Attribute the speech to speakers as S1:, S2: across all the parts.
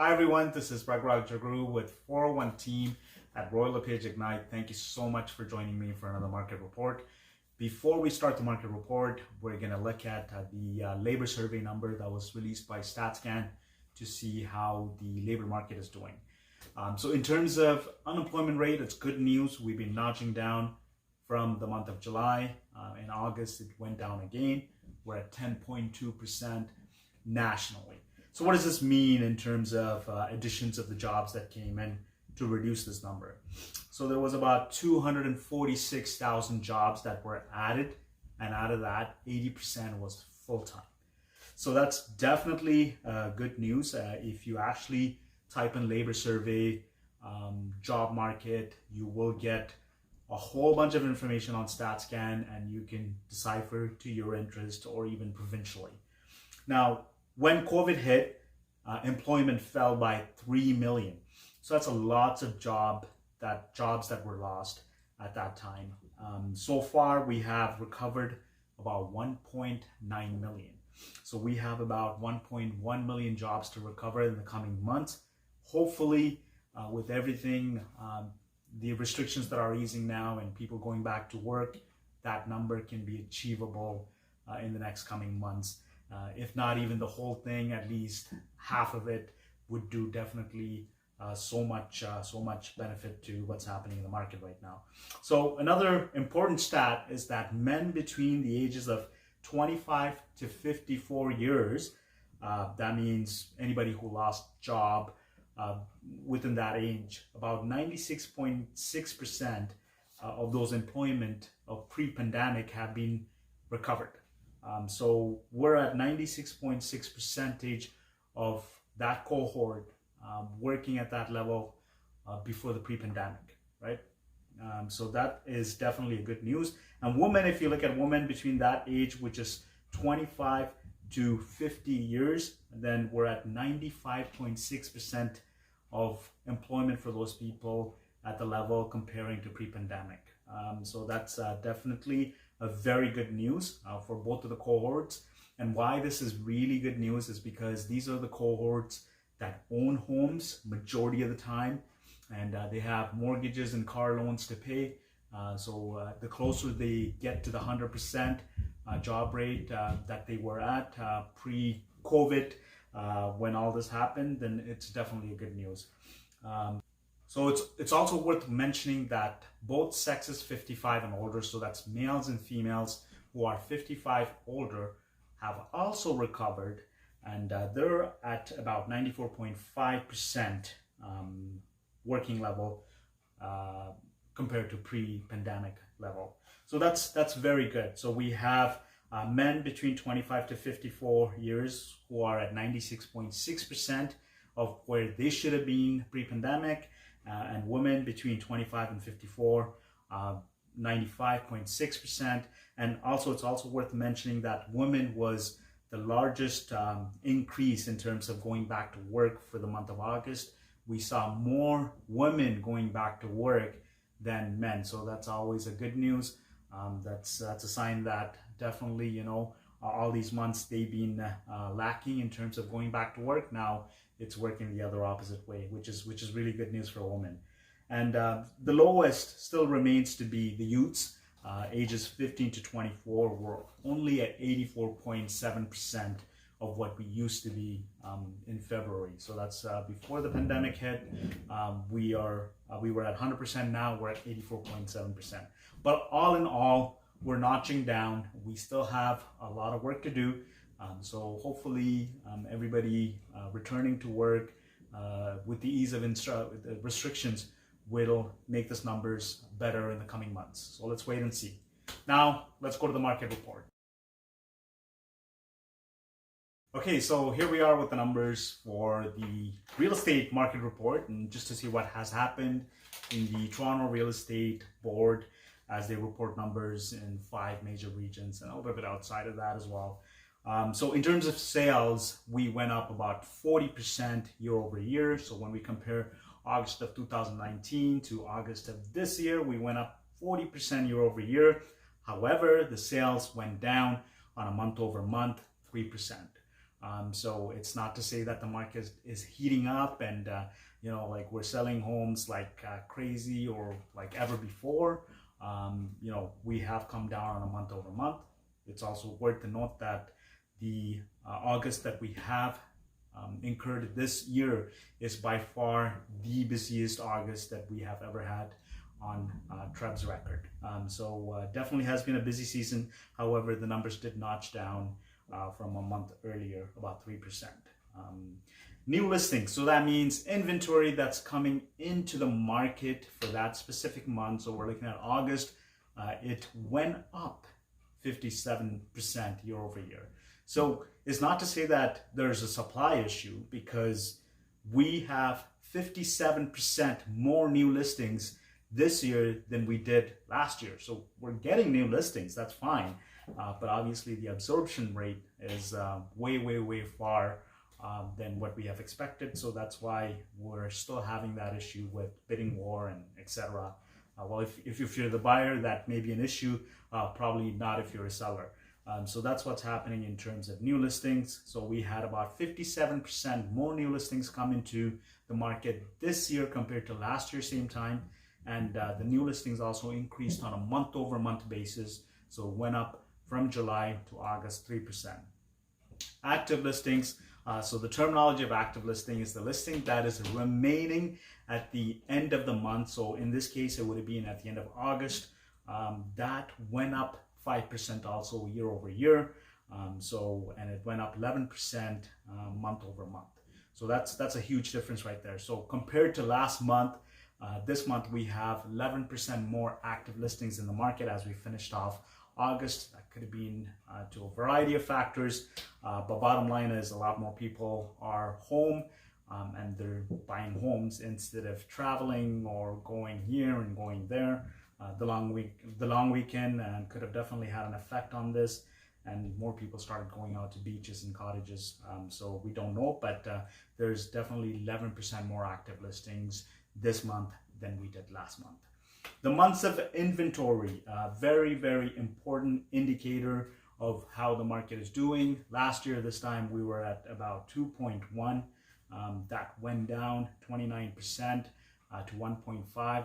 S1: Hi everyone, this is Raghuram Jaguru with 401 team at Royal LePage Ignite. Thank you so much for joining me for another market report. Before we start the market report, we're going to look at the labor survey number that was released by StatsCan to see how the labor market is doing. So in terms of unemployment rate, it's good news. We've been notching down from the month of July. In August, it went down again. We're at 10.2% nationally. So what does this mean in terms of additions of the jobs that came in to reduce this number? So there was about 246,000 jobs that were added, and out of that, 80% was full-time. So that's definitely good news. If you actually type in labor survey, job market, you will get a whole bunch of information on StatsCan, and you can decipher to your interest or even provincially. Now, when COVID hit, employment fell by 3 million. So that's a lot of jobs that were lost at that time. So far, we have recovered about 1.9 million. So we have about 1.1 million jobs to recover in the coming months. Hopefully, with everything, the restrictions that are easing now and people going back to work, that number can be achievable in the next coming months. If not even the whole thing, at least half of it would do definitely so much benefit to what's happening in the market right now. So another important stat is that men between the ages of 25 to 54 years, that means anybody who lost job within that age, about 96.6% of those employment of pre-pandemic have been recovered. So we're at 96.6% of that cohort working at that level before the pre-pandemic, right? So that is definitely a good news. And women, if you look at women between that age, which is 25 to 50 years, then we're at 95.6% of employment for those people at the level comparing to pre-pandemic. So that's definitely a very good news for both of the cohorts. And why this is really good news is because these are the cohorts that own homes majority of the time, and they have mortgages and car loans to pay. So the closer they get to the 100% job rate that they were at pre-COVID when all this happened, then it's definitely a good news. So it's also worth mentioning that both sexes 55 and older, so that's males and females who are 55 older, have also recovered, and they're at about 94.5% working level compared to pre-pandemic level. So that's very good. So we have men between 25 to 54 years who are at 96.6% of where they should have been pre-pandemic, and women between 25 and 54, 95.6%. And also, it's also worth mentioning that women was the largest increase in terms of going back to work for the month of August. We saw more women going back to work than men, so that's always a good news. That's a sign that definitely, you know, all these months they've been lacking in terms of going back to work. Now it's working the other opposite way, which is really good news for women. And the lowest still remains to be the youths, ages 15 to 24. We're only at 84.7% of what we used to be in February. So that's before the pandemic hit. We were at 100%. Now we're at 84.7%. But all in all, we're notching down. We still have a lot of work to do. So hopefully everybody returning to work with the ease of restrictions will make this numbers better in the coming months. So let's wait and see. Now let's go to the market report. Okay, so here we are with the numbers for the real estate market report, and just to see what has happened in the Toronto Real Estate Board as they report numbers in 5 major regions and a little bit outside of that as well. So in terms of sales, we went up about 40% year over year. So when we compare August of 2019 to August of this year, we went up 40% year over year. However, the sales went down on a month over month 3%. So it's not to say that the market is heating up and like we're selling homes like crazy or like ever before. We have come down on a month over month. It's also worth to note that the August that we have incurred this year is by far the busiest August that we have ever had on TREB's record. So definitely has been a busy season. However, the numbers did notch down from a month earlier, about 3%. New listings, so that means inventory that's coming into the market for that specific month. So we're looking at August, it went up 57% year over year. So it's not to say that there's a supply issue, because we have 57% more new listings this year than we did last year. So we're getting new listings, that's fine. But obviously the absorption rate is way far than what we have expected. So that's why we're still having that issue with bidding war and etc. Well, if you're the buyer, that may be an issue, probably not if you're a seller. So that's what's happening in terms of new listings. So we had about 57% more new listings come into the market this year compared to last year same time. And the new listings also increased on a month over month basis. So it went up from July to August 3%. Active listings. So the terminology of active listing is the listing that is remaining at the end of the month. So in this case, it would have been at the end of August. That went up 5% also year over year. And it went up 11% month over month. So that's a huge difference right there. So compared to last month, this month we have 11% more active listings in the market as we finished off August. That could have been to a variety of factors, but bottom line is a lot more people are home and they're buying homes instead of traveling or going here and going there. The long weekend and could have definitely had an effect on this, and more people started going out to beaches and cottages. So we don't know, but there's definitely 11% more active listings this month than we did last month. The months of inventory, very important indicator of how the market is doing. Last year, this time we were at about 2.1. That went down 29% to 1.5.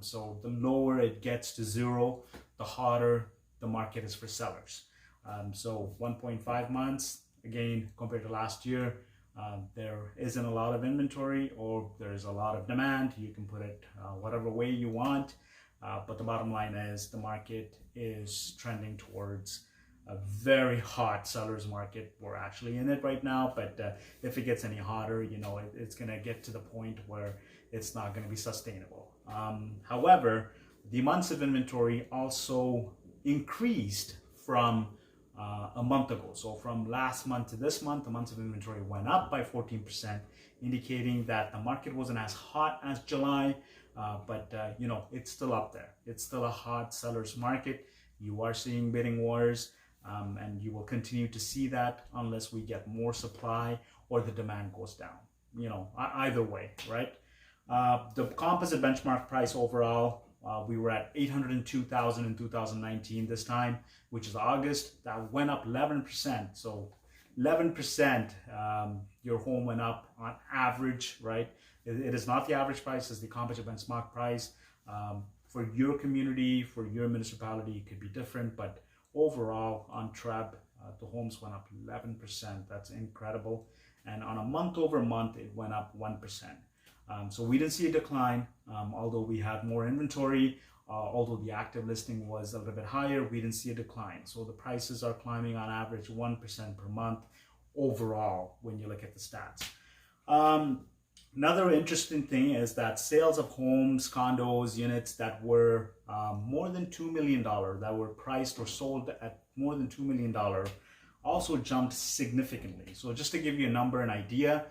S1: So the lower it gets to zero, the hotter the market is for sellers. So 1.5 months, again, compared to last year, there isn't a lot of inventory, or there's a lot of demand. You can put it whatever way you want, but the bottom line is the market is trending towards a very hot seller's market. We're actually in it right now, but if it gets any hotter, it's going to get to the point where it's not going to be sustainable. However, the months of inventory also increased from a month ago. So from last month to this month, the months of inventory went up by 14%, indicating that the market wasn't as hot as July, but it's still up there. It's still a hot seller's market. You are seeing bidding wars, and you will continue to see that unless we get more supply or the demand goes down. Either way, right? The composite benchmark price overall, we were at 802,000 in 2019 this time, which is August. That went up 11%. So 11%, your home went up on average, right? It is not the average price, it's the composite benchmark price. For your community, for your municipality, it could be different, but overall on TREB, the homes went up 11%. That's incredible. And on a month over month, it went up 1%. So we didn't see a decline, although we had more inventory, although the active listing was a little bit higher, we didn't see a decline. So the prices are climbing on average 1% per month overall when you look at the stats. Another interesting thing is that sales of homes, condos, units that were more than $2 million, that were priced or sold at more than $2 million, also jumped significantly. So just to give you a number, an idea,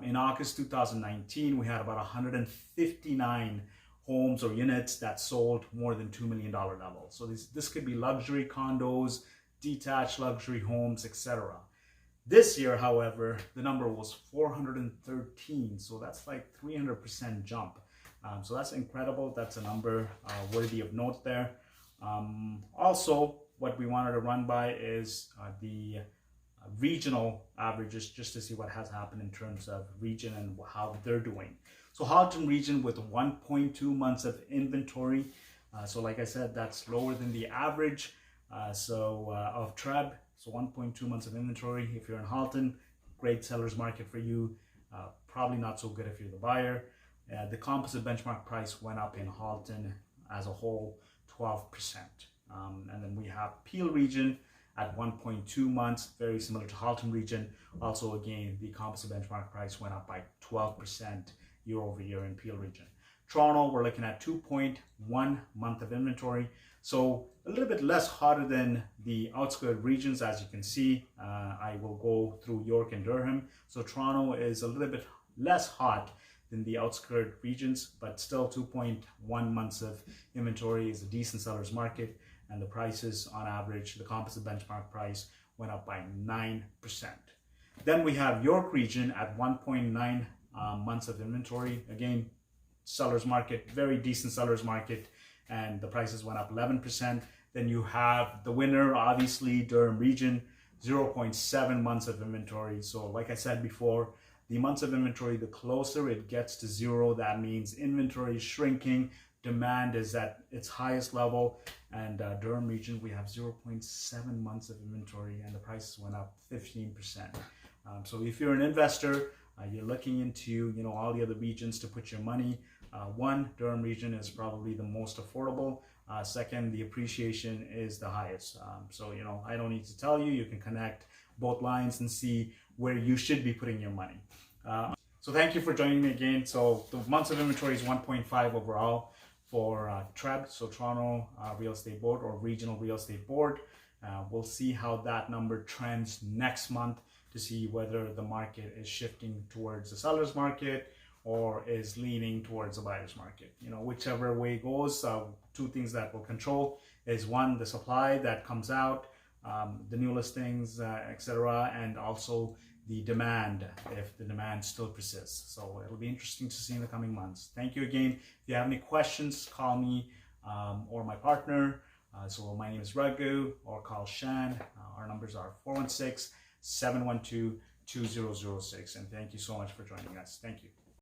S1: in August 2019, we had about 159 homes or units that sold more than $2 million level. So this could be luxury condos, detached luxury homes, etc. This year, however, the number was 413. So that's like 300% jump. So that's incredible. That's a number worthy of note there. Also, what we wanted to run by is the regional averages just to see what has happened in terms of region and how they're doing. So Halton region with 1.2 months of inventory. So like I said, that's lower than the average of TREB. So 1.2 months of inventory. If you're in Halton, great seller's market for you. Probably not so good if you're the buyer. The composite benchmark price went up in Halton as a whole 12%. And then we have Peel region at 1.2 months, very similar to Halton region. Also, again, the composite benchmark price went up by 12% year over year in Peel region. Toronto, we're looking at 2.1 month of inventory. So a little bit less hotter than the outskirt regions, as you can see. I will go through York and Durham. So Toronto is a little bit less hot than the outskirt regions, but still 2.1 months of inventory is a decent seller's market. And the prices on average, the composite benchmark price went up by 9%. Then we have York region at 1.9 months of inventory. Again, seller's market, very decent seller's market, and the prices went up 11%. Then you have the winner, obviously, Durham region, 0.7 months of inventory. So like I said before, the months of inventory, the closer it gets to zero, that means inventory is shrinking, demand is at its highest level, and Durham region, we have 0.7 months of inventory, and the prices went up 15%. So if you're an investor, you're looking into all the other regions to put your money. One, Durham region is probably the most affordable. Second, the appreciation is the highest. So I don't need to tell you. You can connect both lines and see where you should be putting your money. So thank you for joining me again. So the months of inventory is 1.5 overall for TREB, so Toronto Real Estate Board or Regional Real Estate Board. We'll see how that number trends next month to see whether the market is shifting towards the seller's market or is leaning towards the buyer's market. Whichever way it goes, two things that will control is one, the supply that comes out, the new listings, etc., and also the demand, if the demand still persists. So it'll be interesting to see in the coming months. Thank you again. If you have any questions, call me or my partner. So my name is Raghu, or call Shan. Our numbers are 416-712-2006. And thank you so much for joining us. Thank you.